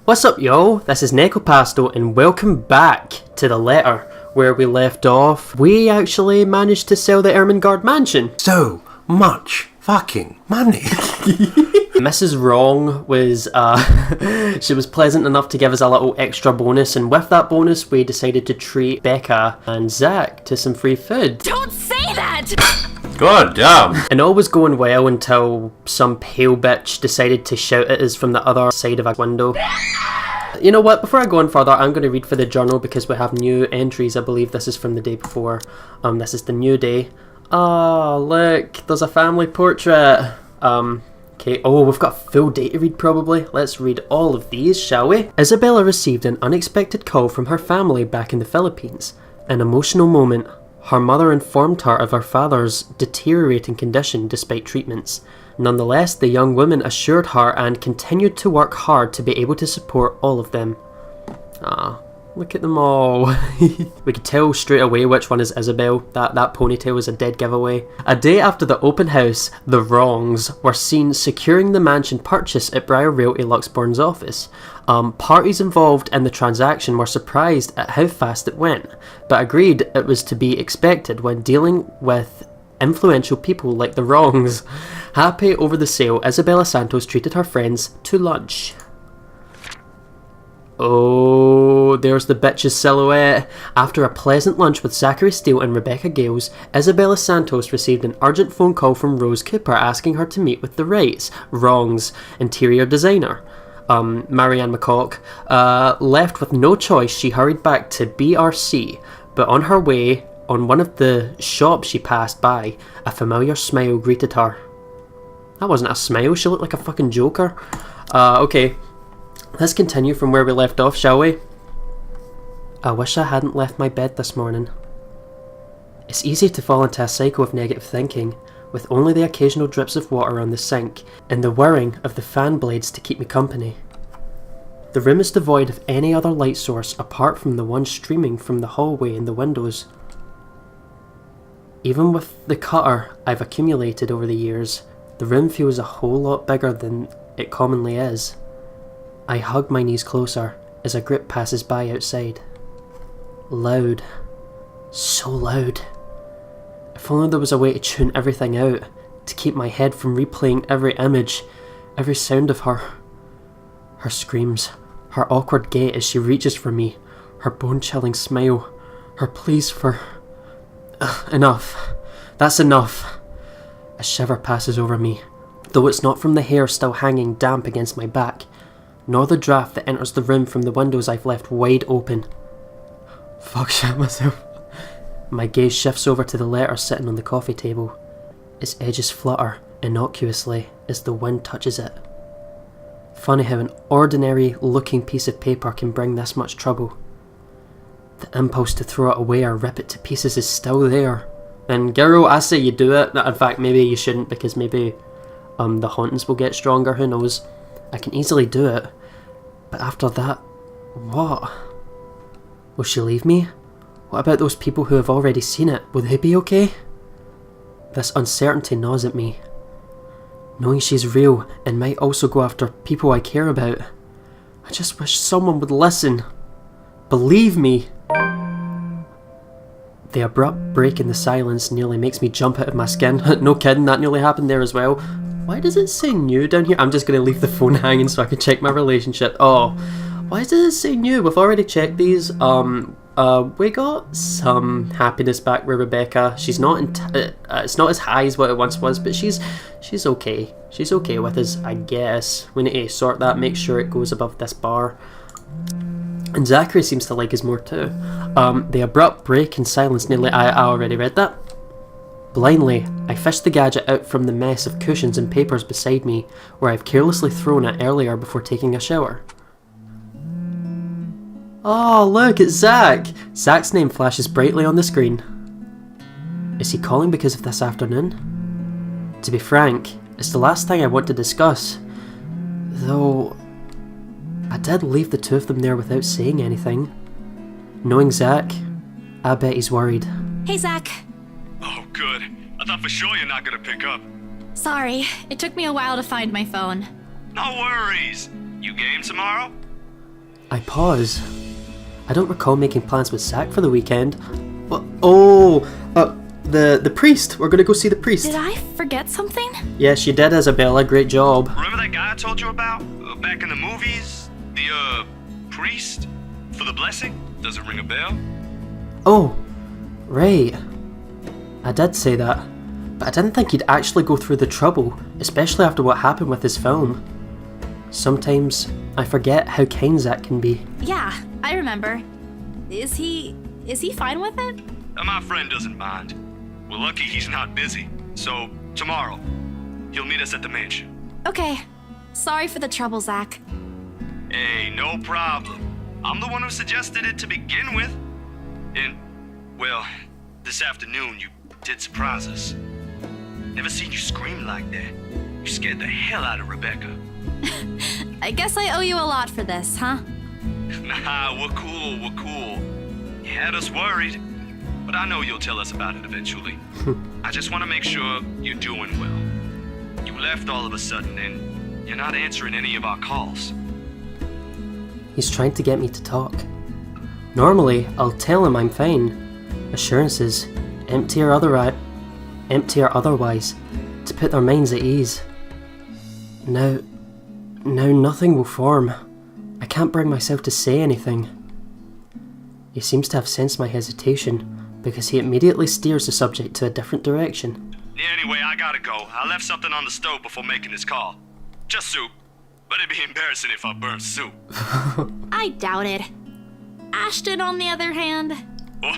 What's up, y'all? This is Nekoroth and welcome back to the letter where we left off. We actually managed to sell the Ermengarde Mansion. So much fucking money. Mrs. Wrong was, she was pleasant enough to give us a little extra bonus, and with that bonus we decided to treat Becca and Zach to some free food. Don't say that! God damn. And all was going well until some pale bitch decided to shout at us from the other side of a window. You know what, before I go on further, I'm going to read for the journal because we have new entries. I believe this is from the day before. This is the new day. Oh, look, there's a family portrait. Okay, oh, we've got a full day to read probably. Let's read all of these, shall we? Isabella received an unexpected call from her family back in the Philippines. An emotional moment. Her mother informed her of her father's deteriorating condition despite treatments. Nonetheless, the young woman assured her and continued to work hard to be able to support all of them. Ah, look at them all. We could tell straight away which one is Isabel. That ponytail is a dead giveaway. A day after the open house, the Wrongs were seen securing the mansion purchase at Briar Realty Luxbourne's office. Parties involved in the transaction were surprised at how fast it went, but agreed it was to be expected when dealing with influential people like the Wrongs. Happy over the sale, Isabella Santos treated her friends to lunch. Oh, there's the bitch's silhouette. After a pleasant lunch with Zachary Steele and Rebecca Gales, Isabella Santos received an urgent phone call from Rose Cooper asking her to meet with the Wrongs interior designer. Marianne McCock. Left with no choice, she hurried back to BRC, but on her way, on one of the shops she passed by, a familiar smile greeted her. That wasn't a smile, she looked like a fucking joker. Okay, let's continue from where we left off, shall we? I wish I hadn't left my bed this morning. It's easy to fall into a cycle of negative thinking, with only the occasional drips of water on the sink and the whirring of the fan blades to keep me company. The room is devoid of any other light source apart from the one streaming from the hallway and the windows. Even with the clutter I've accumulated over the years, the room feels a whole lot bigger than it commonly is. I hug my knees closer as a group passes by outside. Loud. So loud. If only there was a way to tune everything out, to keep my head from replaying every image, every sound of her. Her screams, her awkward gait as she reaches for me, her bone-chilling smile, her pleas for... enough. That's enough. A shiver passes over me, though it's not from the hair still hanging damp against my back, nor the draft that enters the room from the windows I've left wide open. Fuck, shit myself. My gaze shifts over to the letter sitting on the coffee table. Its edges flutter innocuously as the wind touches it. Funny how an ordinary looking piece of paper can bring this much trouble. The impulse to throw it away or rip it to pieces is still there. And girl, I say you do it. In fact, maybe you shouldn't, because maybe the hauntings will get stronger, who knows. I can easily do it. But after that, what? Will she leave me? What about those people who have already seen it? Will they be okay? This uncertainty gnaws at me. Knowing she's real and might also go after people I care about. I just wish someone would listen. Believe me. The abrupt break in the silence nearly makes me jump out of my skin. No kidding, that nearly happened there as well. Why does it say new down here? I'm just going to leave the phone hanging so I can check my relationship. Oh, why does it say new? We've already checked these. We got some happiness back with Rebecca. She's not it's not as high as what it once was, but she's okay. She's okay with us, I guess. We need to sort that, make sure it goes above this bar. And Zachary seems to like us more too. The abrupt break in silence nearly... I already read that. Blindly, I fished the gadget out from the mess of cushions and papers beside me, where I've carelessly thrown it earlier before taking a shower. Oh, look, it's Zach! Zach's name flashes brightly on the screen. Is he calling because of this afternoon? To be frank, it's the last thing I want to discuss. Though, I did leave the two of them there without saying anything. Knowing Zach, I bet he's worried. Hey, Zach. Oh, good. I thought for sure you're not gonna pick up. Sorry, it took me a while to find my phone. No worries. You game tomorrow? I pause. I don't recall making plans with Zach for the weekend. The priest. We're gonna go see the priest. Did I forget something? Yes, you did, Isabella. Great job. Remember that guy I told you about? Back in the movies? The, priest? For the blessing? Does it ring a bell? Oh, right. I did say that. But I didn't think he'd actually go through the trouble, especially after what happened with his film. Sometimes I forget how kind Zach can be. Yeah, I remember. Is he fine with it? My friend doesn't mind. We're lucky he's not busy. So, tomorrow, he'll meet us at the mansion. Okay. Sorry for the trouble, Zach. Hey, no problem. I'm the one who suggested it to begin with. And, well, this afternoon you did surprise us. Never seen you scream like that. You scared the hell out of Rebecca. I guess I owe you a lot for this, huh? Nah, we're cool. You had us worried. But I know you'll tell us about it eventually. I just want to make sure you're doing well. You left all of a sudden and you're not answering any of our calls. He's trying to get me to talk. Normally, I'll tell him I'm fine. Assurances, empty or otherwise, to put their minds at ease. Now nothing will form. I can't bring myself to say anything. He seems to have sensed my hesitation, because he immediately steers the subject to a different direction. Yeah, anyway, I gotta go. I left something on the stove before making this call. Just soup. But it'd be embarrassing if I burned soup. I doubt it. Ashton, on the other hand... Well,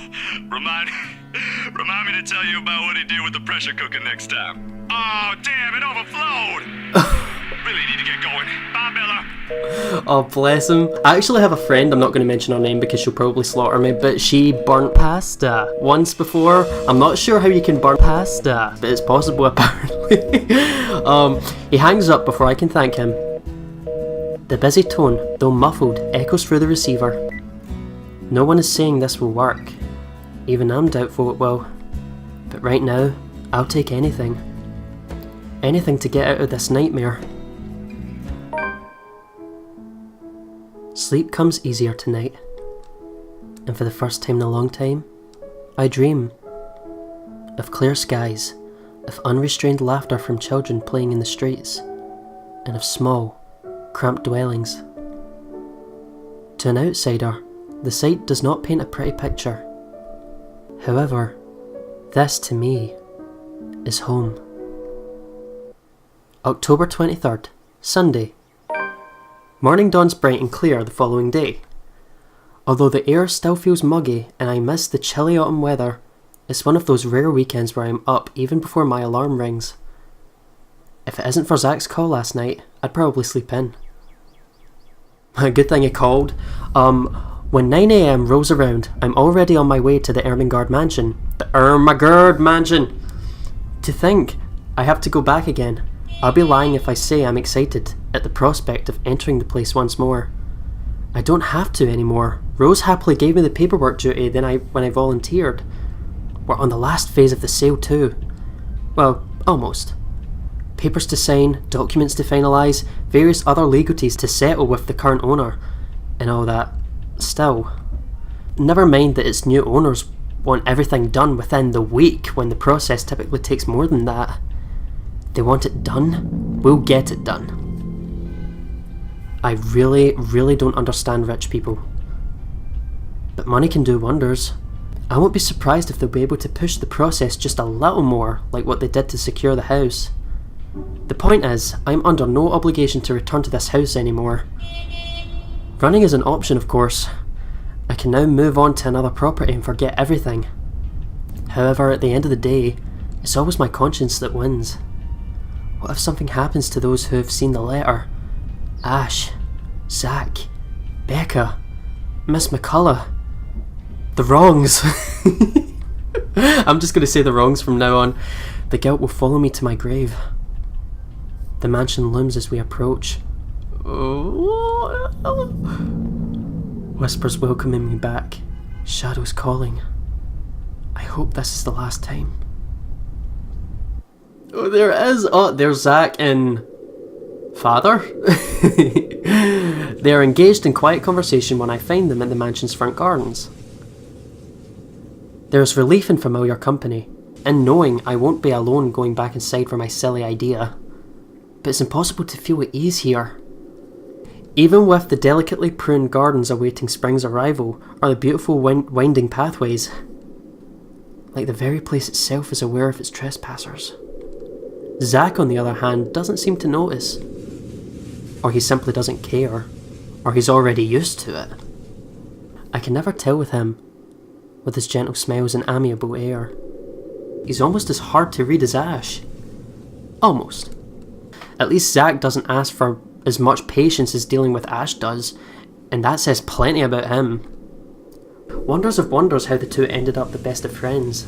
remind me to tell you about what he did with the pressure cooker next time. Oh, damn, it overflowed! Really need to get going. Bye, Bella. Oh, bless him. I actually have a friend, I'm not going to mention her name because she'll probably slaughter me, but she burnt pasta once before. I'm not sure how you can burn pasta, but it's possible apparently. He hangs up before I can thank him. The busy tone, though muffled, echoes through the receiver. No one is saying this will work. Even I'm doubtful it will. But right now, I'll take anything. Anything to get out of this nightmare. Sleep comes easier tonight. And for the first time in a long time, I dream. Of clear skies, of unrestrained laughter from children playing in the streets, and of small, cramped dwellings. To an outsider, the sight does not paint a pretty picture. However, this to me is home. October 23rd, Sunday. Morning dawns bright and clear the following day. Although the air still feels muggy and I miss the chilly autumn weather, it's one of those rare weekends where I'm up even before my alarm rings. If it isn't for Zach's call last night, I'd probably sleep in. A good thing he called. When 9 AM rolls around, I'm already on my way to the Ermengarde Mansion. The Ermengarde Mansion! To think, I have to go back again. I'll be lying if I say I'm excited at the prospect of entering the place once more. I don't have to anymore. Rose happily gave me the paperwork duty when I volunteered. We're on the last phase of the sale too. Well, almost. Papers to sign, documents to finalise, various other legalities to settle with the current owner, and all that. Still, never mind that its new owners want everything done within the week when the process typically takes more than that. They want it done, we'll get it done. I really don't understand rich people. But money can do wonders. I won't be surprised if they'll be able to push the process just a little more like what they did to secure the house. The point is, I'm under no obligation to return to this house anymore. Running is an option, of course. I can now move on to another property and forget everything. However, at the end of the day, it's always my conscience that wins. What if something happens to those who have seen the letter? Ash, Zach, Becca, Miss McCullough. The wrongs. I'm just going to say the wrongs from now on. The guilt will follow me to my grave. The mansion looms as we approach. Whispers welcoming me back. Shadows calling. I hope this is the last time. Oh, there is. Oh, there's Zach and Father. They are engaged in quiet conversation when I find them in the mansion's front gardens. There is relief in familiar company, in knowing I won't be alone going back inside for my silly idea. But it's impossible to feel at ease here. Even with the delicately pruned gardens awaiting spring's arrival, or the beautiful winding pathways, like the very place itself is aware of its trespassers. Zach, on the other hand, doesn't seem to notice. Or he simply doesn't care. Or he's already used to it. I can never tell with him, with his gentle smiles and amiable air. He's almost as hard to read as Ash. Almost. At least Zach doesn't ask for as much patience as dealing with Ash does, and that says plenty about him. Wonders of wonders how the two ended up the best of friends.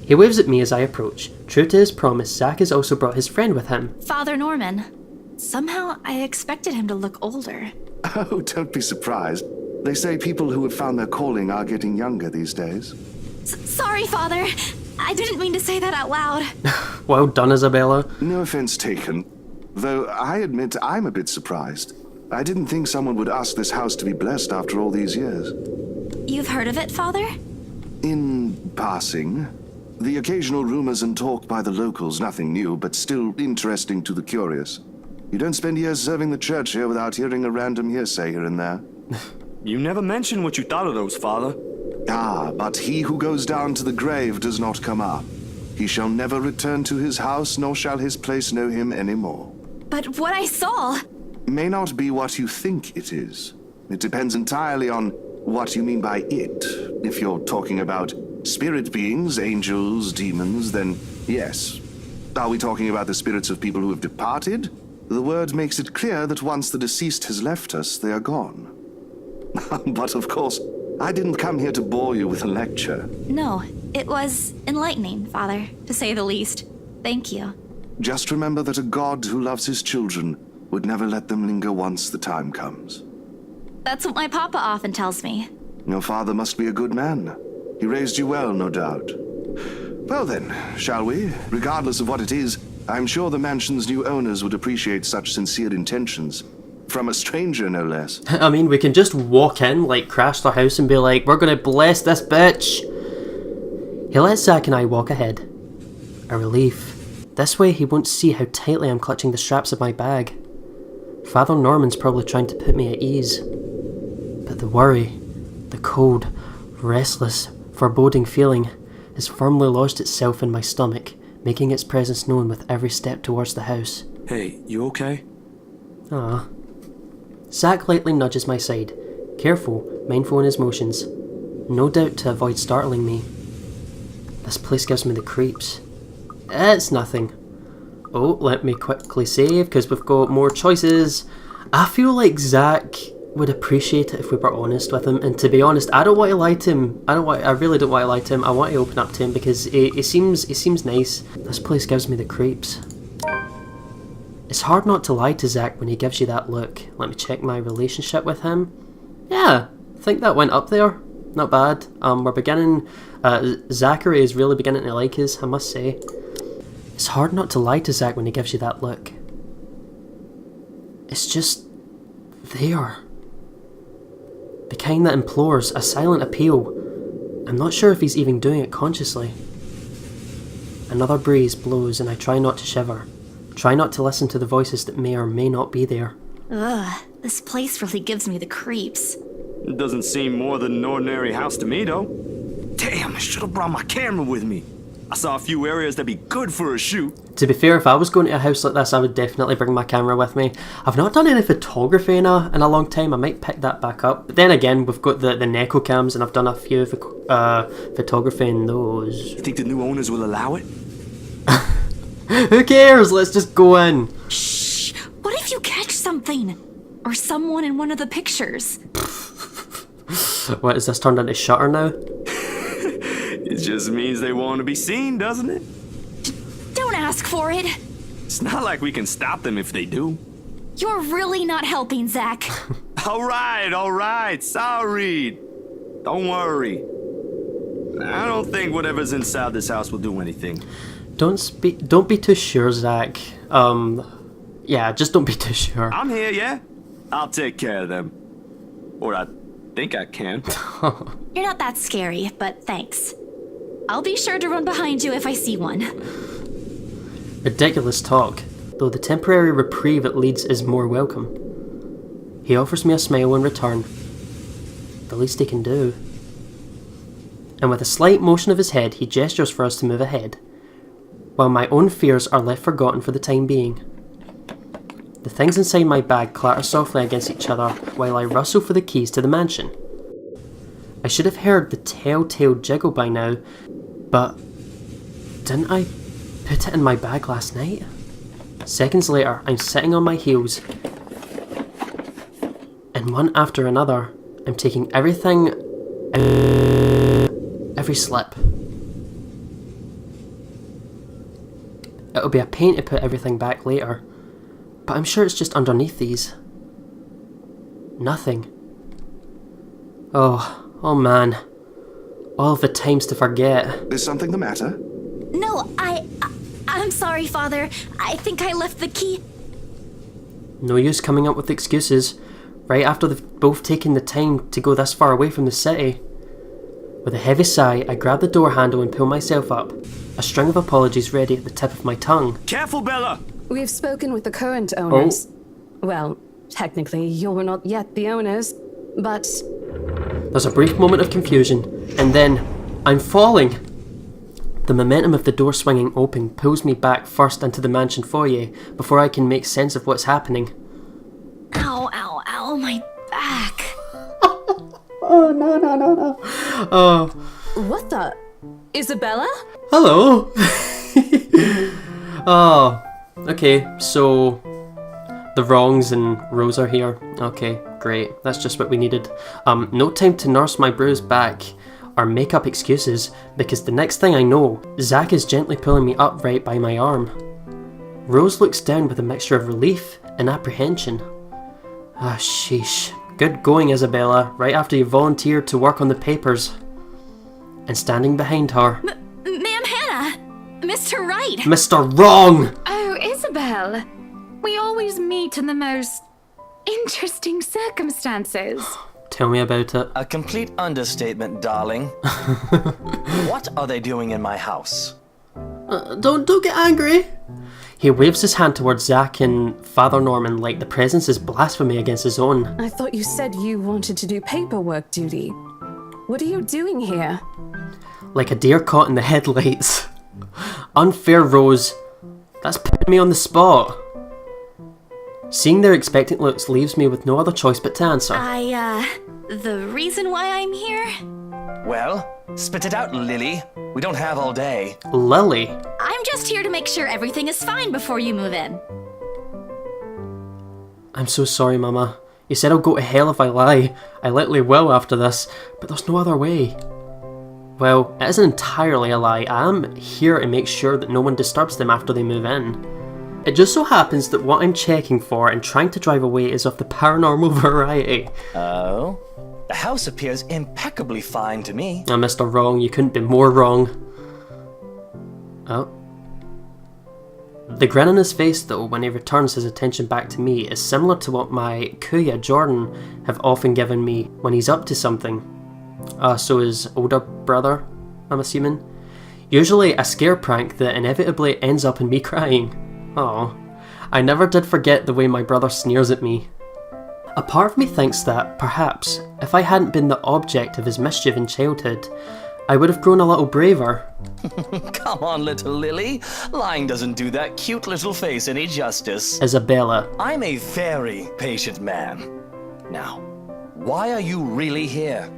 He waves at me as I approach. True to his promise, Zach has also brought his friend with him. Father Norman. Somehow I expected him to look older. Oh, don't be surprised. They say people who have found their calling are getting younger these days. Sorry, Father. I didn't mean to say that out loud. Well done, Isabella. No offense taken. Though I admit I'm a bit surprised. I didn't think someone would ask this house to be blessed after all these years. You've heard of it, Father? In passing, the occasional rumors and talk by the locals, nothing new, but still interesting to the curious. You don't spend years serving the church here without hearing a random hearsay here and there. You never mentioned what you thought of those, Father. Ah, but he who goes down to the grave does not come up. He shall never return to his house, nor shall his place know him any more. But what I saw... May not be what you think it is. It depends entirely on what you mean by it. If you're talking about spirit beings, angels, demons, then yes. Are we talking about the spirits of people who have departed? The word makes it clear that once the deceased has left us, they are gone. But of course, I didn't come here to bore you with a lecture. No, it was enlightening, Father, to say the least. Thank you. Just remember that a god who loves his children would never let them linger once the time comes. That's what my papa often tells me. Your father must be a good man. He raised you well, no doubt. Well then, shall we? Regardless of what it is, I'm sure the mansion's new owners would appreciate such sincere intentions. From a stranger, no less. I mean, we can just walk in, like, crash their house and be like, we're gonna bless this bitch! He lets Zach and I walk ahead. A relief. This way he won't see how tightly I'm clutching the straps of my bag. Father Norman's probably trying to put me at ease. But the worry, the cold, restless, foreboding feeling has firmly lodged itself in my stomach, making its presence known with every step towards the house. Hey, you okay? Ah. Zach lightly nudges my side, careful, mindful in his motions, no doubt to avoid startling me. This place gives me the creeps. It's nothing. Oh, let me quickly save, because we've got more choices. I feel like Zach would appreciate it if we were honest with him, and to be honest, I don't want to lie to him. I really don't want to lie to him. I want to open up to him because he seems nice. This place gives me the creeps. It's hard not to lie to Zach when he gives you that look. Let me check my relationship with him. Yeah, I think that went up there. Not bad. We're beginning... Zachary is really beginning to like us, I must say. It's hard not to lie to Zach when he gives you that look. It's just... there. The kind that implores, a silent appeal. I'm not sure if he's even doing it consciously. Another breeze blows and I try not to shiver. Try not to listen to the voices that may or may not be there. Ugh, this place really gives me the creeps. It doesn't seem more than an ordinary house to me, though. Damn, I should have brought my camera with me. I saw a few areas that'd be good for a shoot. To be fair, if I was going to a house like this, I would definitely bring my camera with me. I've not done any photography in a long time. I might pick that back up. But then again, we've got the Neko cams, and I've done a few photography in those. You think the new owners will allow it? Who cares? Let's just go in. Shh! What if you catch something? Or someone in one of the pictures? What, is this turned into Shutter now? It just means they want to be seen, doesn't it? Don't ask for it! It's not like we can stop them if they do. You're really not helping, Zach. Alright, sorry. Don't worry. I don't think whatever's inside this house will do anything. Don't be too sure, Zach. Yeah, just don't be too sure. I'm here, yeah? I'll take care of them. Or I think I can. You're not that scary, but thanks. I'll be sure to run behind you if I see one. Ridiculous talk, though the temporary reprieve it leads is more welcome. He offers me a smile in return. The least he can do. And with a slight motion of his head, he gestures for us to move ahead, while my own fears are left forgotten for the time being. The things inside my bag clatter softly against each other while I rustle for the keys to the mansion. I should have heard the telltale jiggle by now, but didn't I put it in my bag last night? Seconds later, I'm sitting on my heels, and one after another, I'm taking everything, every slip. It'll be a pain to put everything back later, but I'm sure it's just underneath these. Nothing. Oh man. All of the times to forget. Is something the matter? No, I'm sorry, Father. I think I left the key. No use coming up with excuses, right after they've both taken the time to go this far away from the city. With a heavy sigh, I grab the door handle and pull myself up, a string of apologies ready at the tip of my tongue. Careful, Bella! We've spoken with the current owners. Well, technically, you're not yet the owners, but... There's a brief moment of confusion, and then I'm falling! The momentum of the door swinging open pulls me back first into the mansion foyer before I can make sense of what's happening. Ow, ow, ow, my back. Oh, no. Oh. What the... Isabella? Hello! Oh, okay, so the wrongs and Rose are here. Okay, great. That's just what we needed. No time to nurse my bruised back or make up excuses, because the next thing I know, Zach is gently pulling me upright by my arm. Rose looks down with a mixture of relief and apprehension. Ah, sheesh. Good going, Isabella, right after you volunteered to work on the papers. And standing behind her... Ma'am Hannah! Mr. Right! Mr. Wrong! Oh, Isabel. We always meet in the most interesting circumstances. Tell me about it. A complete understatement, darling. What are they doing in my house? Don't get angry. He waves his hand towards Zach and Father Norman like the presence is blasphemy against his own. I thought you said you wanted to do paperwork duty. What are you doing here? Like a deer caught in the headlights. Unfair, Rose. That's putting me on the spot. Seeing their expectant looks leaves me with no other choice but to answer. The reason why I'm here? Well, spit it out, Lily. We don't have all day. Lily? I'm just here to make sure everything is fine before you move in. I'm so sorry, Mama. You said I'll go to hell if I lie. I literally will after this, but there's no other way. Well, it isn't entirely a lie. I am here to make sure that no one disturbs them after they move in. It just so happens that what I'm checking for and trying to drive away is of the paranormal variety. Oh? The house appears impeccably fine to me. Oh, Mr. Wrong, you couldn't be more wrong. Oh. The grin on his face, though, when he returns his attention back to me is similar to what my Kuya Jordan have often given me when he's up to something. So his older brother, I'm assuming. Usually a scare prank that inevitably ends up in me crying. Oh, I never did forget the way my brother sneers at me. A part of me thinks that, perhaps, if I hadn't been the object of his mischief in childhood, I would have grown a little braver. Come on, little Lily. Lying doesn't do that cute little face any justice. Isabella. I'm a very patient man. Now, why are you really here?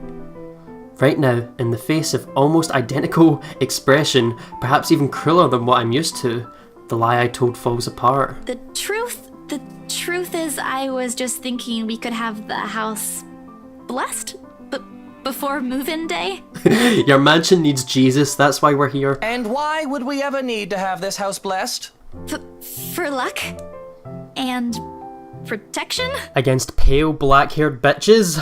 Right now, in the face of almost identical expression, perhaps even crueler than what I'm used to, the lie I told falls apart. The truth is, I was just thinking we could have the house blessed before move-in day. Your mansion needs Jesus, that's why we're here. And why would we ever need to have this house blessed? For luck and protection? Against pale, black-haired bitches?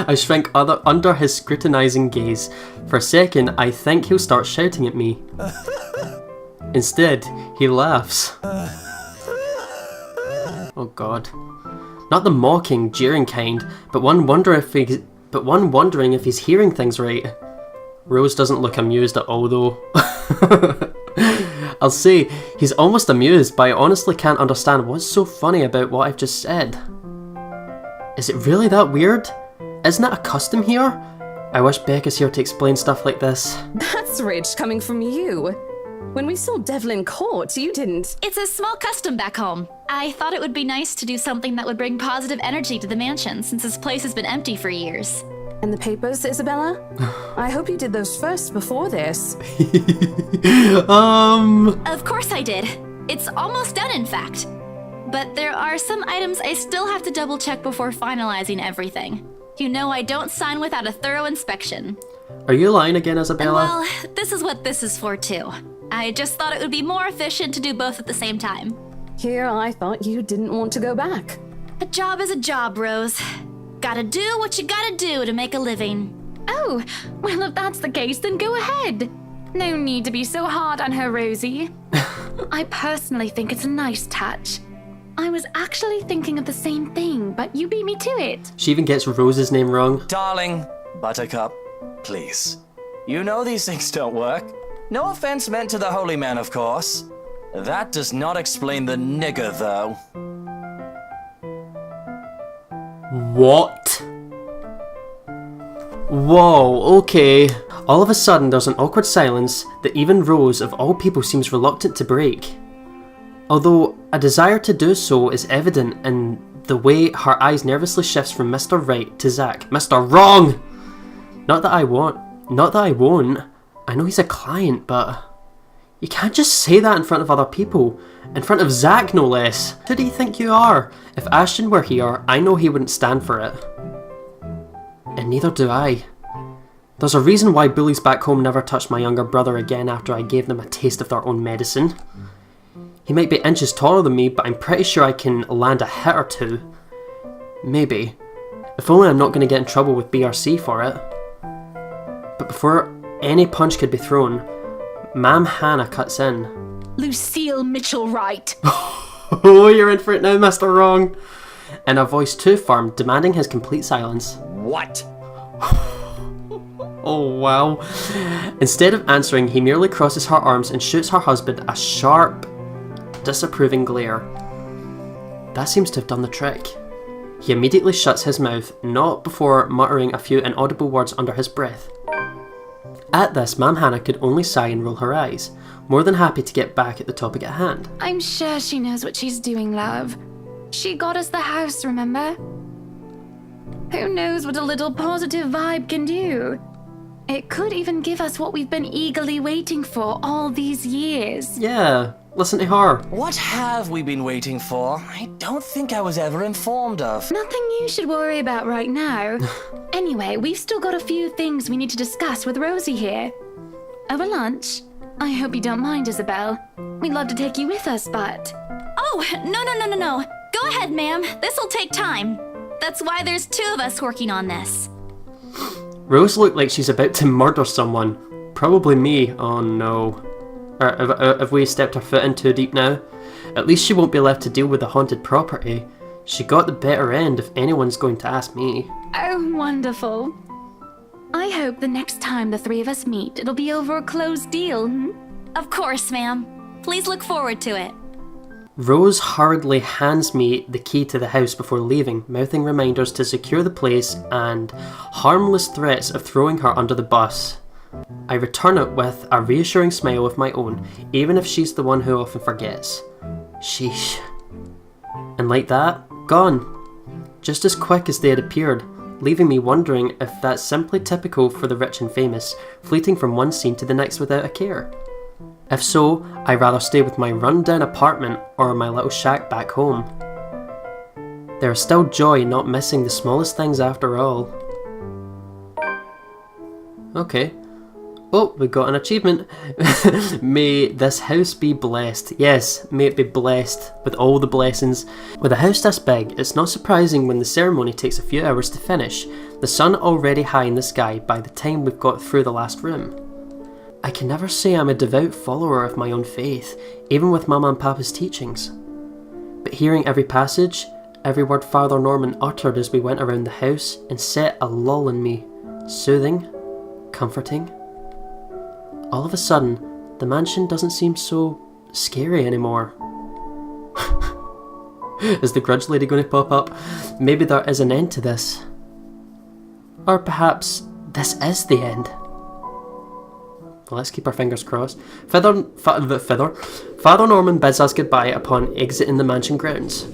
I shrink under his scrutinizing gaze. For a second, I think he'll start shouting at me. Instead, he laughs. Oh god. Not the mocking, jeering kind, but one wondering if he's hearing things right. Rose doesn't look amused at all though. I'll say, he's almost amused, but I honestly can't understand what's so funny about what I've just said. Is it really that weird? Isn't it a custom here? I wish Becca's here to explain stuff like this. That's rich coming from you. When we saw Devlin Court, you didn't. It's a small custom back home. I thought it would be nice to do something that would bring positive energy to the mansion, since this place has been empty for years. And the papers, Isabella? I hope you did those first before this. Of course I did. It's almost done, in fact. But there are some items I still have to double check before finalizing everything. You know I don't sign without a thorough inspection. Are you lying again, Isabella? Well, this is what this is for too. I just thought it would be more efficient to do both at the same time. Here I thought you didn't want to go back. A job is a job, Rose. Gotta do what you gotta do to make a living. Oh, well, if that's the case, then go ahead. No need to be so hard on her, Rosie. I personally think it's a nice touch. I was actually thinking of the same thing, but you beat me to it. She even gets Rose's name wrong. Darling, Buttercup, please. You know these things don't work. No offense meant to the holy man, of course. That does not explain the nigger, though. What? Whoa, okay. All of a sudden, there's an awkward silence that even Rose, of all people, seems reluctant to break. Although a desire to do so is evident in the way her eyes nervously shifts from Mr. Right to Zach. Mr. Wrong! Not that I won't. I know he's a client, but you can't just say that in front of other people. In front of Zach, no less. Who do you think you are? If Ashton were here, I know he wouldn't stand for it. And neither do I. There's a reason why bullies back home never touched my younger brother again after I gave them a taste of their own medicine. He might be inches taller than me, but I'm pretty sure I can land a hit or two. Maybe. If only I'm not going to get in trouble with BRC for it. But before any punch could be thrown, Ma'am Hannah cuts in. Lucille Mitchell-Wright. Oh, you're in for it now, Mr. Wrong. In a voice too firm, demanding his complete silence. What? Oh, wow. Instead of answering, he merely crosses her arms and shoots her husband a sharp, disapproving glare. That seems to have done the trick. He immediately shuts his mouth, not before muttering a few inaudible words under his breath. At this, Ma'am Hannah could only sigh and roll her eyes, more than happy to get back at the topic at hand. I'm sure she knows what she's doing, love. She got us the house, remember? Who knows what a little positive vibe can do? It could even give us what we've been eagerly waiting for all these years. Yeah, listen to her. What have we been waiting for? I don't think I was ever informed of. Nothing you should worry about right now. Anyway, we've still got a few things we need to discuss with Rosie here. Over lunch? I hope you don't mind, Isabel. We'd love to take you with us, but... Oh, no. Go ahead, ma'am. This'll take time. That's why there's two of us working on this. Rose looked like she's about to murder someone. Probably me. Oh no. Have we stepped our foot in too deep now? At least she won't be left to deal with the haunted property. She got the better end if anyone's going to ask me. Oh, wonderful. I hope the next time the three of us meet, it'll be over a closed deal, Of course, ma'am. Please look forward to it. Rose hurriedly hands me the key to the house before leaving, mouthing reminders to secure the place and harmless threats of throwing her under the bus. I return it with a reassuring smile of my own, even if she's the one who often forgets. Sheesh. And like that, gone. Just as quick as they had appeared, leaving me wondering if that's simply typical for the rich and famous, fleeting from one scene to the next without a care. If so, I'd rather stay with my run-down apartment or my little shack back home. There is still joy in not missing the smallest things after all. Okay. Oh, we got an achievement. May this house be blessed. Yes, may it be blessed with all the blessings. With a house this big, it's not surprising when the ceremony takes a few hours to finish, the sun already high in the sky by the time we've got through the last room. I can never say I'm a devout follower of my own faith, even with Mama and Papa's teachings. But hearing every passage, every word Father Norman uttered as we went around the house and set a lull in me, soothing, comforting. All of a sudden, the mansion doesn't seem so scary anymore. Is the grudge lady going to pop up? Maybe there is an end to this. Or perhaps this is the end. Well, let's keep our fingers crossed. Father Norman bids us goodbye upon exiting the mansion grounds.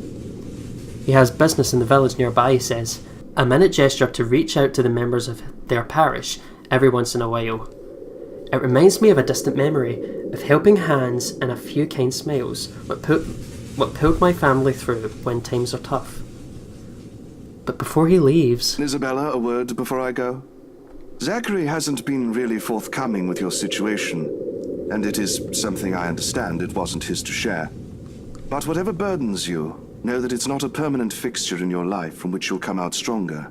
He has business in the village nearby, he says, a minute gesture to reach out to the members of their parish every once in a while. It reminds me of a distant memory of helping hands and a few kind smiles, what pulled my family through when times are tough. But before he leaves... Isabella, a word before I go? Zachary hasn't been really forthcoming with your situation, and it is something I understand it wasn't his to share. But whatever burdens you, know that it's not a permanent fixture in your life from which you'll come out stronger.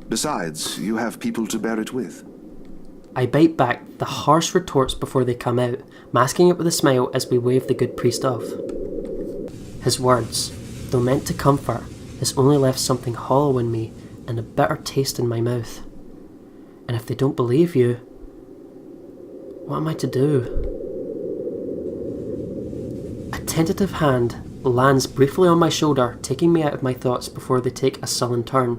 Besides, you have people to bear it with. I bite back the harsh retorts before they come out, masking it with a smile as we wave the good priest off. His words, though meant to comfort, has only left something hollow in me and a bitter taste in my mouth. And if they don't believe you, what am I to do? A tentative hand lands briefly on my shoulder, taking me out of my thoughts before they take a sullen turn.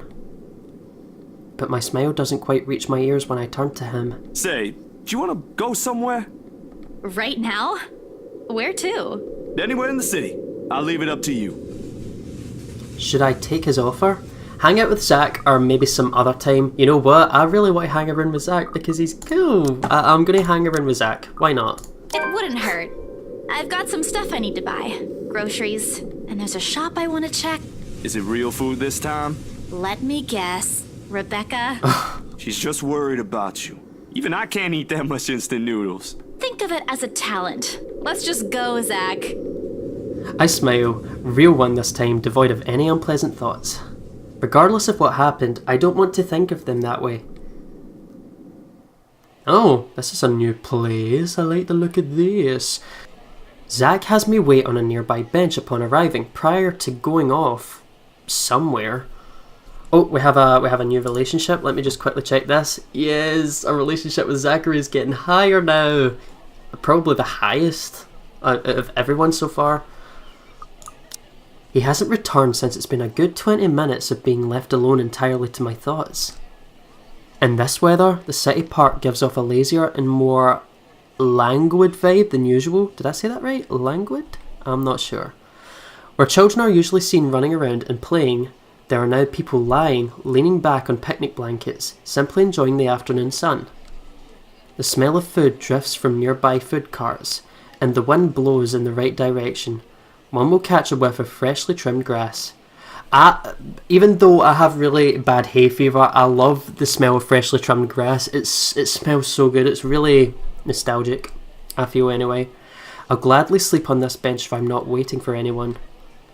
But my smile doesn't quite reach my ears when I turn to him. Say, do you want to go somewhere? Right now? Where to? Anywhere in the city. I'll leave it up to you. Should I take his offer? Hang out with Zach, or maybe some other time? You know what? I really want to hang around with Zach because he's cool. I'm going to hang around with Zach. Why not? It wouldn't hurt. I've got some stuff I need to buy. Groceries. And there's a shop I want to check. Is it real food this time? Let me guess. Rebecca? She's just worried about you. Even I can't eat that much instant noodles. Think of it as a talent. Let's just go, Zach. I smile, real one this time, devoid of any unpleasant thoughts. Regardless of what happened, I don't want to think of them that way. Oh, this is a new place. I like the look of this. Zach has me wait on a nearby bench upon arriving, prior to going off somewhere. Oh, we have a new relationship. Let me just quickly check this. Yes, our relationship with Zachary is getting higher now. Probably the highest of everyone so far. He hasn't returned since it's been a good 20 minutes of being left alone entirely to my thoughts. In this weather, the city park gives off a lazier and more languid vibe than usual. Did I say that right? Languid? I'm not sure. Where children are usually seen running around and playing, there are now people lying, leaning back on picnic blankets, simply enjoying the afternoon sun. The smell of food drifts from nearby food carts, and the wind blows in the right direction. One will catch a whiff of freshly trimmed grass. Even though I have really bad hay fever, I love the smell of freshly trimmed grass. It smells so good. It's really nostalgic, I feel anyway. I'll gladly sleep on this bench if I'm not waiting for anyone.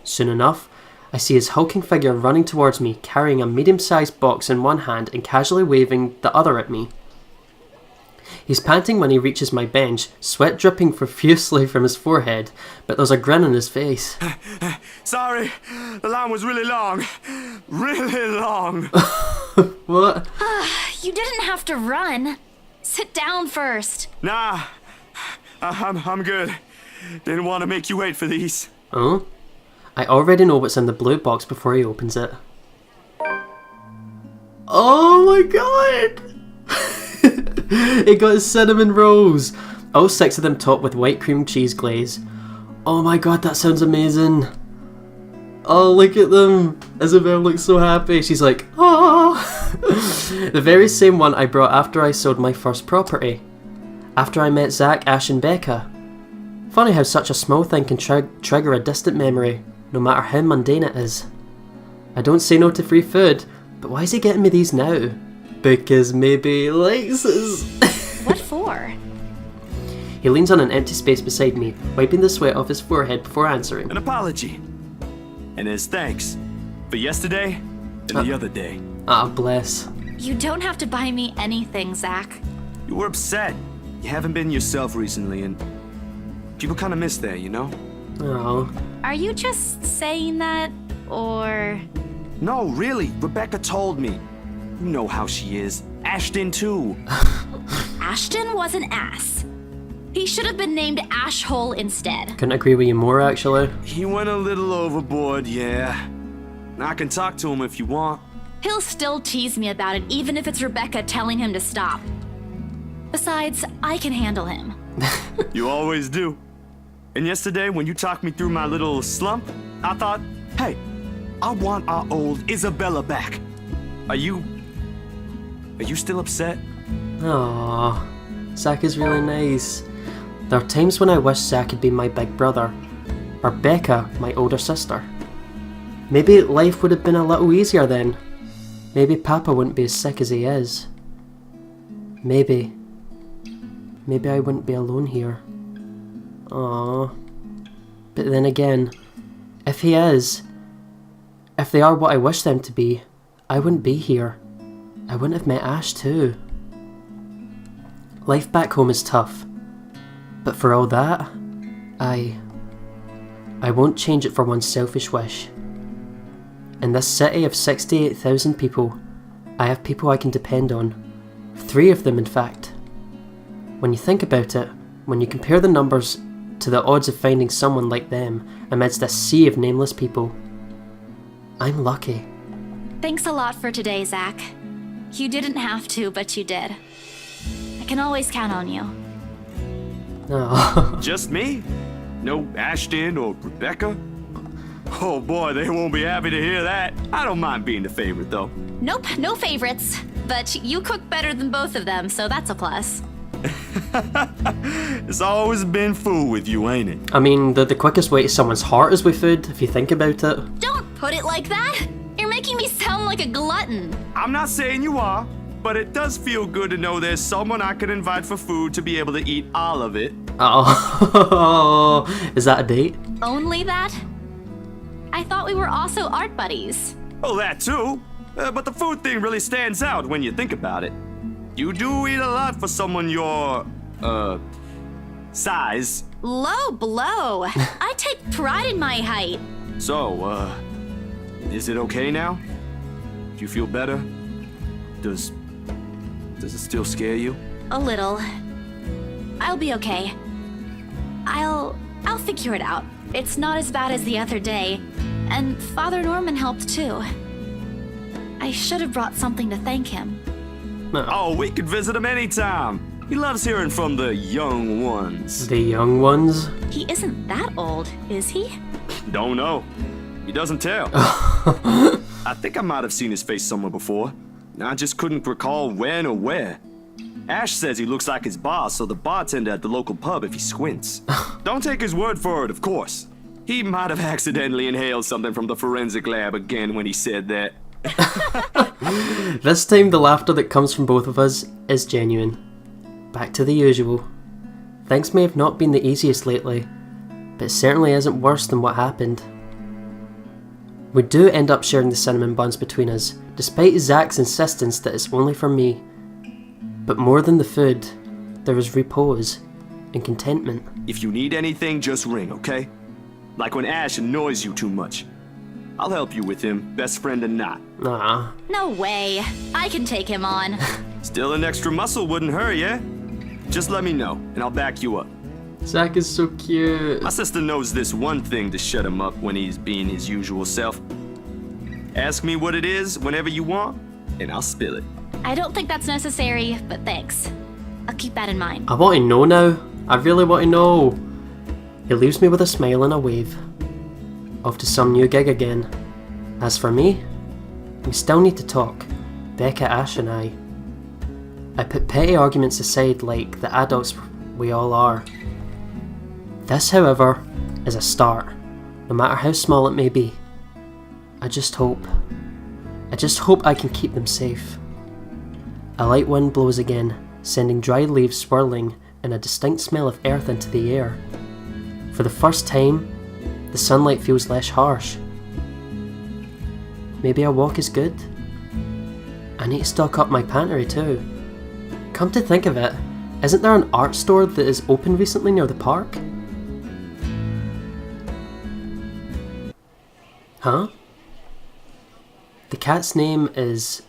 Soon enough, I see his hulking figure running towards me, carrying a medium-sized box in one hand and casually waving the other at me. He's panting when he reaches my bench, sweat dripping profusely from his forehead, but there's a grin on his face. Sorry, the line was really long. Really long. What? You didn't have to run. Sit down first. Nah, I'm good. Didn't want to make you wait for these. Oh? I already know what's in the blue box before he opens it. Oh my god! He got his cinnamon rolls! All 6 of them topped with white cream cheese glaze. Oh my god, that sounds amazing! Oh, look at them! Isabel looks so happy. She's like, oh! The very same one I brought after I sold my first property. After I met Zach, Ash and Becca. Funny how such a small thing can trigger a distant memory, no matter how mundane it is. I don't say no to free food, but why is he getting me these now? Because maybe he likes us. What for? He leans on an empty space beside me, wiping the sweat off his forehead before answering. An apology. And his thanks for yesterday and the other day. Ah, bless. You don't have to buy me anything, Zach. You were upset. You haven't been yourself recently, and people kind of miss that, you know? Oh. Are you just saying that, or... No, really, Rebecca told me. You know how she is. Ashton, too. Ashton was an ass. He should have been named Ashhole instead. Couldn't agree with you more, actually. He went a little overboard, yeah. I can talk to him if you want. He'll still tease me about it, even if it's Rebecca telling him to stop. Besides, I can handle him. You always do. And yesterday, when you talked me through my little slump, I thought, hey, I want our old Isabella back. Are you still upset? Aww, Zach is really nice. There are times when I wish Zach had been my big brother, or Becca, my older sister. Maybe life would have been a little easier then. Maybe Papa wouldn't be as sick as he is. Maybe I wouldn't be alone here. Aww. But then again, if he is, if they are what I wish them to be, I wouldn't be here. I wouldn't have met Ash too. Life back home is tough, but for all that, I won't change it for one selfish wish. In this city of 68,000 people, I have people I can depend on. 3 of them, in fact. When you think about it, when you compare the numbers to the odds of finding someone like them amidst a sea of nameless people, I'm lucky. Thanks a lot for today, Zach. You didn't have to, but you did. I can always count on you. Oh. Just me? No Ashton or Rebecca? Oh boy, they won't be happy to hear that. I don't mind being the favorite, though. Nope, no favorites. But you cook better than both of them, so that's a plus. It's always been food with you, ain't it? I mean, the quickest way to someone's heart is with food, if you think about it. Don't put it like that! You're making me sound like a glutton. I'm not saying you are, but it does feel good to know there's someone I can invite for food to be able to eat all of it. Oh, is that a date? Only that? I thought we were also art buddies. Oh, that too. But the food thing really stands out when you think about it. You do eat a lot for someone your, size. Low blow. I take pride in my height. So, is it okay now? Do you feel better? Does it still scare you? A little. I'll be okay. I'll figure it out. It's not as bad as the other day. And Father Norman helped too. I should have brought something to thank him. Oh, we could visit him anytime. He loves hearing from the young ones. The young ones? He isn't that old, is he? Don't know. He doesn't tell. I think I might have seen his face somewhere before. I just couldn't recall when or where. Ash says he looks like his boss, so the bartender at the local pub if he squints. Don't take his word for it, of course. He might have accidentally inhaled something from the forensic lab again when he said that. This time the laughter that comes from both of us is genuine. Back to the usual. Things may have not been the easiest lately, but it certainly isn't worse than what happened. We do end up sharing the cinnamon buns between us, despite Zach's insistence that it's only for me. But more than the food, there is repose and contentment. If you need anything, just ring, okay? Like when Ash annoys you too much. I'll help you with him, best friend or not. Nah. No way. I can take him on. Still an extra muscle wouldn't hurt, yeah? Just let me know, and I'll back you up. Zach is so cute. My sister knows this one thing to shut him up when he's being his usual self. Ask me what it is whenever you want, and I'll spill it. I don't think that's necessary, but thanks. I'll keep that in mind. I want to know now. I really want to know. He leaves me with a smile and a wave. Off to some new gig again. As for me, we still need to talk. Becca, Ash and I. I put petty arguments aside like the adults we all are. This, however, is a start, no matter how small it may be. I just hope I can keep them safe. A light wind blows again, sending dry leaves swirling and a distinct smell of earth into the air. For the first time, the sunlight feels less harsh. Maybe a walk is good? I need to stock up my pantry too. Come to think of it, isn't there an art store that is open recently near the park? Huh? The cat's name is...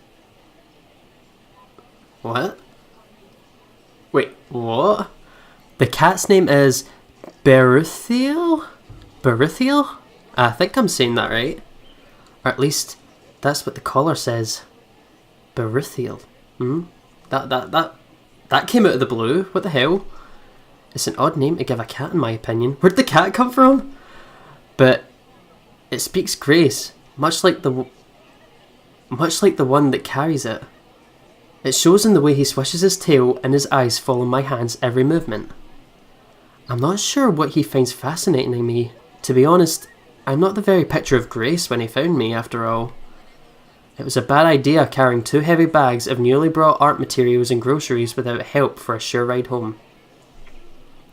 What? Wait, what? The cat's name is Beruthiel? Beruthiel? I think I'm saying that right. Or at least, that's what the collar says. Beruthiel. That came out of the blue. What the hell? It's an odd name to give a cat, in my opinion. Where'd the cat come from? But it speaks grace, much like the one that carries it. It shows in the way he swishes his tail and his eyes follow my hand's every movement. I'm not sure what he finds fascinating in me. To be honest, I'm not the very picture of grace when he found me, after all. It was a bad idea carrying 2 heavy bags of newly brought art materials and groceries without help for a sure ride home.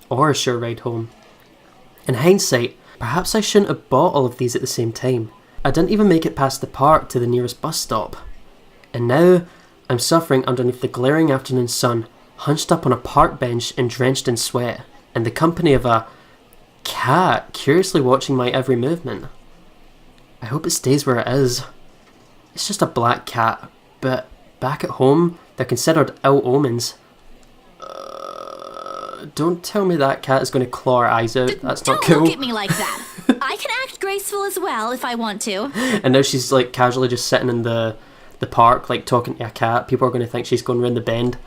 Or a sure ride home. In hindsight, perhaps I shouldn't have bought all of these at the same time. I didn't even make it past the park to the nearest bus stop. And now, I'm suffering underneath the glaring afternoon sun, hunched up on a park bench and drenched in sweat, in the company of a cat curiously watching my every movement. I hope it stays where it is. It's just a black cat, but back at home, they're considered ill omens. Don't tell me that cat is going to claw her eyes out. That's not cool. Don't look at me like that. I can act graceful as well if I want to. And now she's like casually just sitting in the park, like talking to a cat. People are going to think she's going round the bend.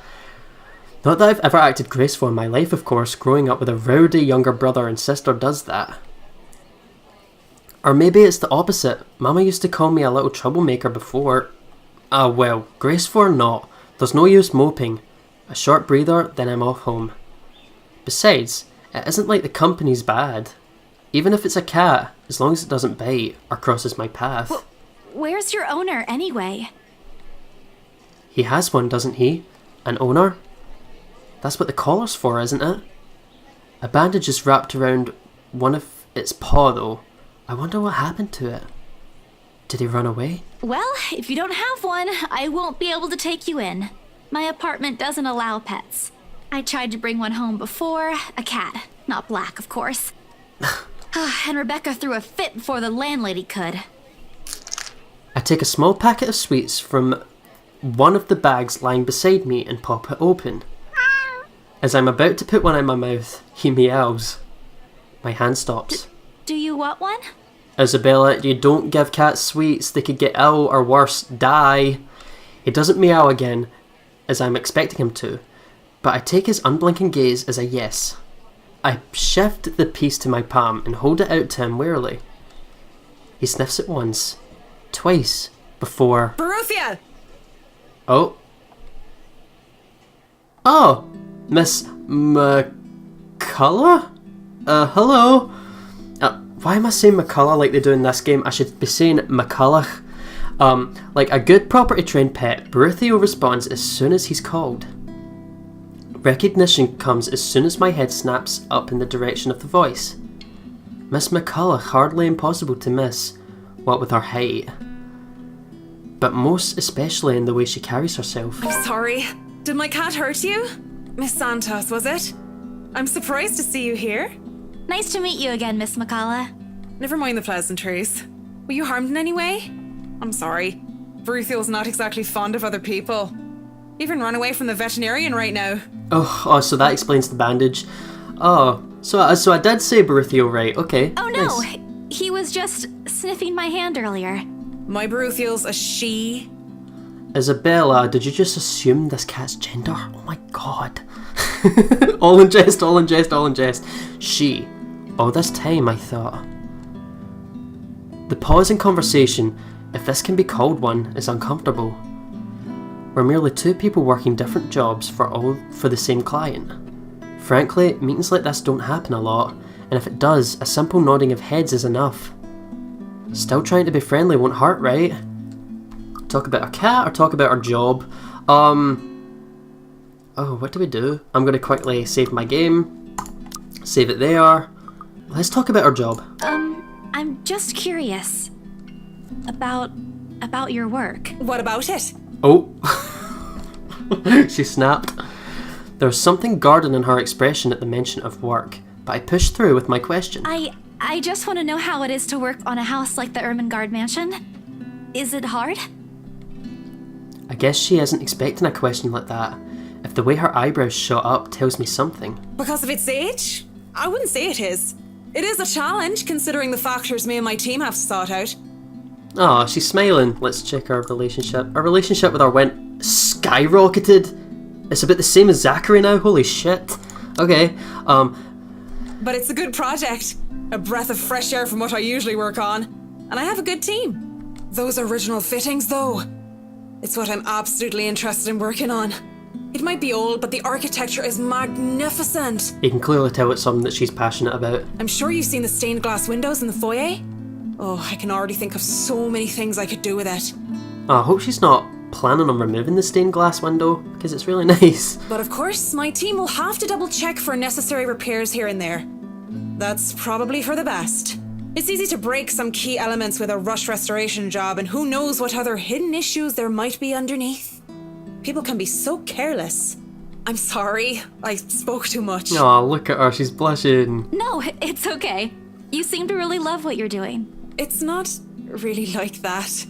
Not that I've ever acted graceful in my life, of course. Growing up with a rowdy younger brother and sister does that. Or maybe it's the opposite. Mama used to call me a little troublemaker before. Ah well, graceful or not, there's no use moping. A short breather, then I'm off home. Besides, it isn't like the company's bad. Even if it's a cat, as long as it doesn't bite or crosses my path. Well, where's your owner, anyway? He has one, doesn't he? An owner? That's what the collar's for, isn't it? A bandage is wrapped around one of its paw, though. I wonder what happened to it. Did he run away? Well, if you don't have one, I won't be able to take you in. My apartment doesn't allow pets. I tried to bring one home before, a cat. Not black, of course. And Rebecca threw a fit before the landlady could. I take a small packet of sweets from one of the bags lying beside me and pop it open. As I'm about to put one in my mouth, he meows. My hand stops. Do you want one? Isabella, you don't give cats sweets. They could get ill or worse, die. He doesn't meow again, as I'm expecting him to, but I take his unblinking gaze as a yes. I shift the piece to my palm and hold it out to him warily. He sniffs it once, twice, before... Baruthia! Oh. Oh, Miss McCullough? Hello? Why am I saying McCullough like they do in this game? I should be saying McCullough. Like a good property trained pet, Baruthio responds as soon as he's called. Recognition comes as soon as my head snaps up in the direction of the voice. Miss McCullough, hardly impossible to miss, what with her height. But most especially in the way she carries herself. I'm sorry. Did my cat hurt you? Miss Santos, was it? I'm surprised to see you here. Nice to meet you again, Miss McCullough. Never mind the pleasantries. Were you harmed in any way? I'm sorry. Baruthio's not exactly fond of other people. Even ran away from the veterinarian right now. Oh, so that explains the bandage. Oh, so I did say Baruthio right, okay. Oh no, nice. He was just sniffing my hand earlier. My Baruthio's a she. Isabella, did you just assume this cat's gender? Oh my god. All in jest, all in jest, all in jest. She. All this time, I thought. The pause in conversation, if this can be called one, is uncomfortable. We're merely two people working different jobs for the same client. Frankly, meetings like this don't happen a lot, and if it does, a simple nodding of heads is enough. Still trying to be friendly won't hurt, right? Talk about a cat or talk about our job? Oh, what do we do? I'm going to quickly save my game. Save it there. Let's talk about our job. I'm just curious. About your work. What about it? Oh. She snapped. There was something guarded in her expression at the mention of work, but I pushed through with my question. I just want to know how it is to work on a house like the Ermengarde Mansion. Is it hard? I guess she isn't expecting a question like that. If the way her eyebrows shot up tells me something. Because of its age? I wouldn't say it is. It is a challenge, considering the factors me and my team have to sort out. Oh, she's smiling. Let's check our relationship. Our relationship with her went skyrocketed. It's about the same as Zachary now. Holy shit. Okay. But it's a good project. A breath of fresh air from what I usually work on. And I have a good team. Those original fittings, though. It's what I'm absolutely interested in working on. It might be old, but the architecture is magnificent. You can clearly tell it's something that she's passionate about. I'm sure you've seen the stained glass windows in the foyer. Oh, I can already think of so many things I could do with it. Oh, I hope she's not planning on removing the stained glass window, because it's really nice. But of course, my team will have to double check for necessary repairs here and there. That's probably for the best. It's easy to break some key elements with a rush restoration job, and who knows what other hidden issues there might be underneath. People can be so careless. I'm sorry, I spoke too much. Oh, look at her, she's blushing. No, it's okay. You seem to really love what you're doing. It's not really like that.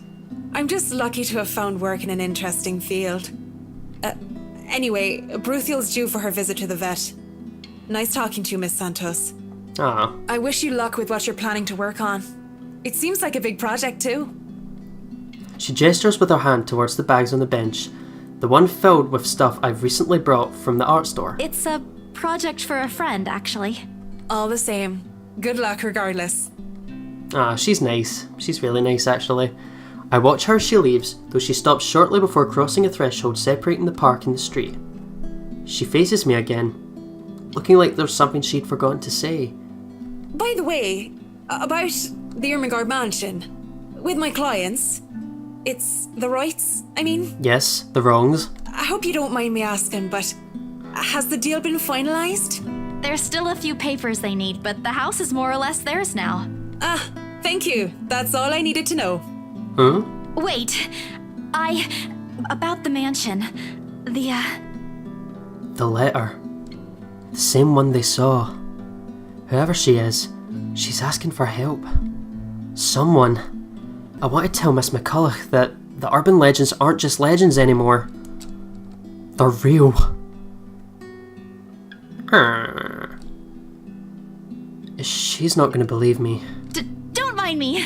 I'm just lucky to have found work in an interesting field. Anyway, Bruthiel's due for her visit to the vet. Nice talking to you, Miss Santos. Ah. I wish you luck with what you're planning to work on. It seems like a big project too. She gestures with her hand towards the bags on the bench, the one filled with stuff I've recently brought from the art store. It's a project for a friend, actually. All the same. Good luck regardless. Ah, she's nice. She's really nice, actually. I watch her as she leaves, though she stops shortly before crossing a threshold separating the park and the street. She faces me again, looking like there's something she'd forgotten to say. By the way, about the Ermengarde Mansion, with my clients, it's the rights, I mean? Yes, the wrongs. I hope you don't mind me asking, but has the deal been finalized? There's still a few papers they need, but the house is more or less theirs now. Ah, thank you. That's all I needed to know. Huh? Wait, about the mansion, The letter. The same one they saw. Whoever she is, she's asking for help. Someone. I want to tell Miss McCulloch that the urban legends aren't just legends anymore. They're real. She's not going to believe me. Don't mind me.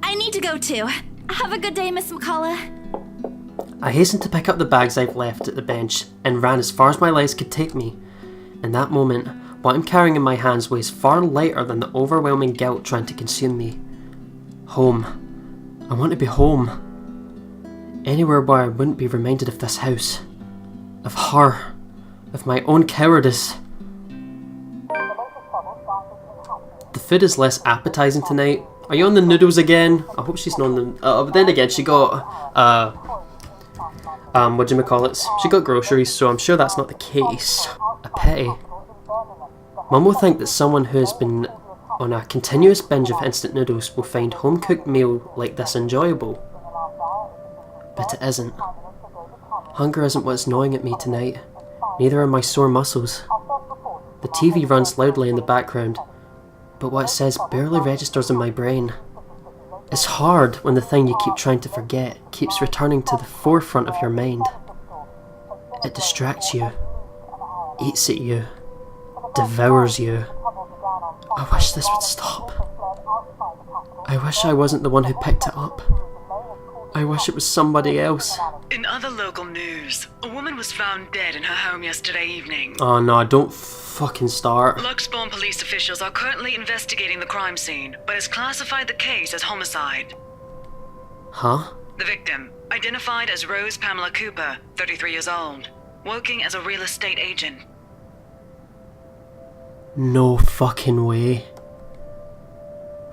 I need to go too. Have a good day, Miss McCullough. I hastened to pick up the bags I've left at the bench and ran as far as my legs could take me. In that moment, what I'm carrying in my hands weighs far lighter than the overwhelming guilt trying to consume me. Home. I want to be home. Anywhere where I wouldn't be reminded of this house. Of her. Of my own cowardice. The food is less appetizing tonight. Are you on the noodles again? I hope she's not on the... but then again, she got... whatchamacallits? She got groceries, so I'm sure that's not the case. A pity. Mum will think that someone who has been on a continuous binge of instant noodles will find home-cooked meal like this enjoyable. But it isn't. Hunger isn't what's gnawing at me tonight. Neither are my sore muscles. The TV runs loudly in the background, but what it says barely registers in my brain. It's hard when the thing you keep trying to forget keeps returning to the forefront of your mind. It distracts you, eats at you, devours you. I wish this would stop. I wish I wasn't the one who picked it up. I wish it was somebody else. In other local news, a woman was found dead in her home yesterday evening. Oh no, don't fucking start. Luxbourne police officials are currently investigating the crime scene, but has classified the case as homicide. Huh? The victim, identified as Rose Pamela Cooper, 33 years old, working as a real estate agent. No fucking way.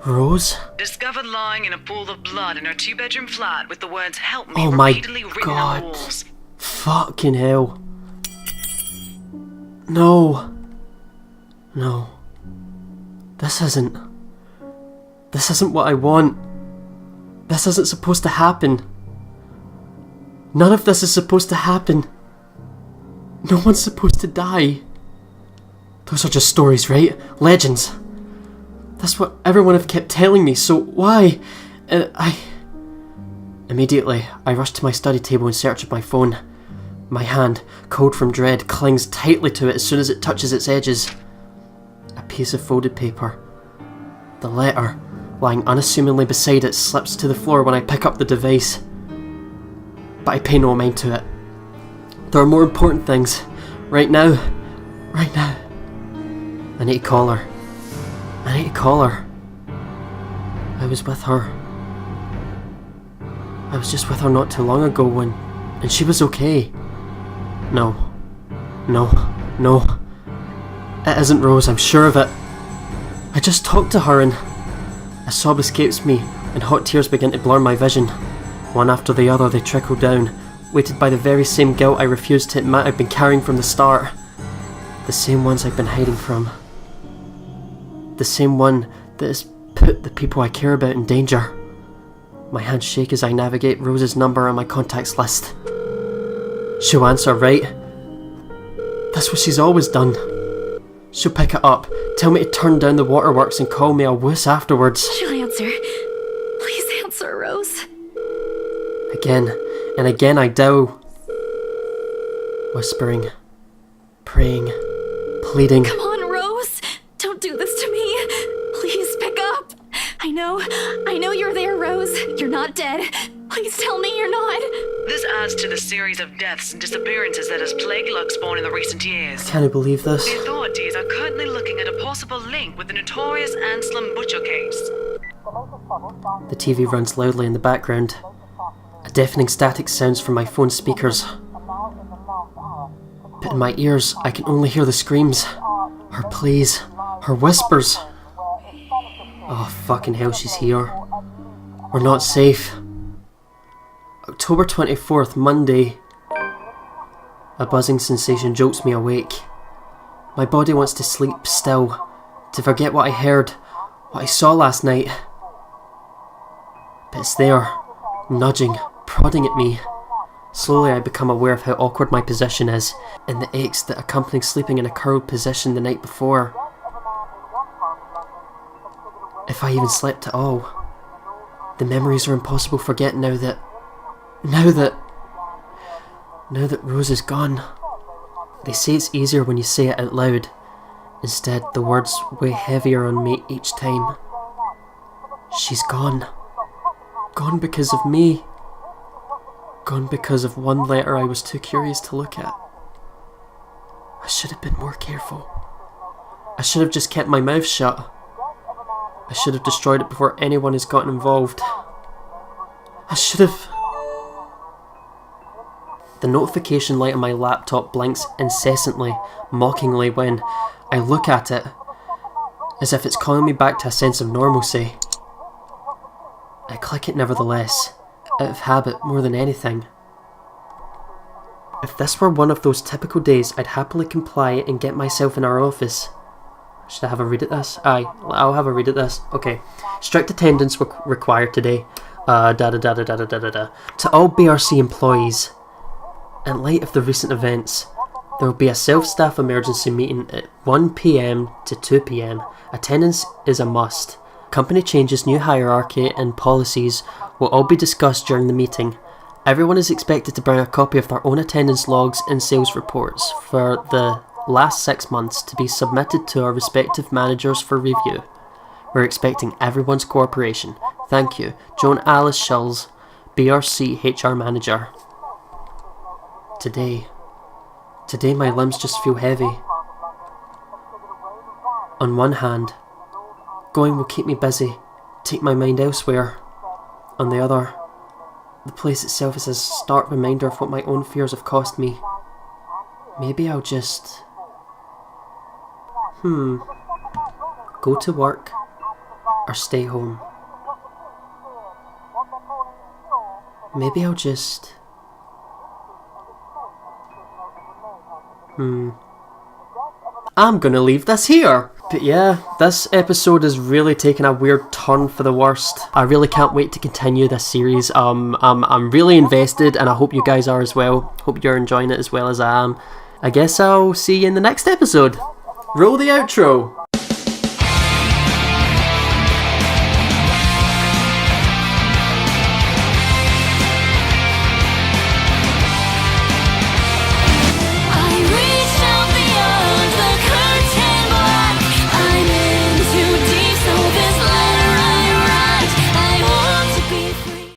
Rose? Discovered lying in a pool of blood in her two-bedroom flat with the words "Help me" Oh my repeatedly written on the god. walls. Fucking hell. No. No. This isn't what I want. This isn't supposed to happen. None of this is supposed to happen. No one's supposed to die. Those are just stories, right? Legends. That's what everyone have kept telling me, so why? Immediately, I rush to my study table in search of my phone. My hand, cold from dread, clings tightly to it as soon as it touches its edges. A piece of folded paper. The letter, lying unassumingly beside it, slips to the floor when I pick up the device. But I pay no mind to it. There are more important things. Right now. Right now. I need to call her. I need to call her. I was with her. I was just with her not too long ago and she was okay. No. No. No. It isn't Rose, I'm sure of it. I just talked to her and a sob escapes me and hot tears begin to blur my vision. One after the other they trickle down, weighted by the very same guilt I refused to admit I've been carrying from the start. The same ones I've been hiding from. The same one that has put the people I care about in danger. My hands shake as I navigate Rose's number on my contacts list. She'll answer, right? That's what she's always done. She'll pick it up, tell me to turn down the waterworks and call me a wuss afterwards. She'll answer. Please answer, Rose. Again and again I dial. Whispering, praying, pleading. Come on, Rose. Don't do this to me. Please pick up. I know you're there, Rose. You're not dead. Please tell me you're not. This adds to the series of deaths and disappearances that has plagued Luxborn in the recent years. Can I believe this? The authorities are currently looking at a possible link with the notorious Anselm Butcher case. The TV runs loudly in the background. A deafening static sounds from my phone speakers. But in my ears, I can only hear the screams. Her pleas. Her whispers. Oh, fucking hell, she's here. We're not safe. October 24th, Monday. A buzzing sensation jolts me awake. My body wants to sleep still, to forget what I heard, what I saw last night. But it's there, nudging, prodding at me. Slowly I become aware of how awkward my position is, and the aches that accompany sleeping in a curled position the night before. If I even slept at all. The memories are impossible to forget now that Rose is gone. They say it's easier when you say it out loud. Instead, the words weigh heavier on me each time. She's gone. Gone because of me. Gone because of one letter I was too curious to look at. I should have been more careful. I should have just kept my mouth shut. I should have destroyed it before anyone has gotten involved. I should have... The notification light on my laptop blinks incessantly, mockingly when I look at it, as if it's calling me back to a sense of normalcy. I click it nevertheless, out of habit more than anything. If this were one of those typical days, I'd happily comply and get myself in our office. Should I have a read at this? Aye, I'll have a read at this. Okay. Strict attendance required today. To all BRC employees. In light of the recent events, there will be a self-staff emergency meeting at 1 PM to 2 PM. Attendance is a must. Company changes, new hierarchy and policies will all be discussed during the meeting. Everyone is expected to bring a copy of their own attendance logs and sales reports for the last 6 months to be submitted to our respective managers for review. We're expecting everyone's cooperation. Thank you. Joan Alice Schulz, BRC HR Manager. Today my limbs just feel heavy. On one hand, going will keep me busy, take my mind elsewhere. On the other, the place itself is a stark reminder of what my own fears have cost me. Maybe I'll just... Go to work or stay home. Maybe I'll just... I'm gonna leave this here. But yeah, this episode is really taking a weird turn for the worst. I really can't wait to continue this series. I'm really invested and I hope you guys are as well. Hope you're enjoying it as well as I am. I guess I'll see you in the next episode. Roll the outro.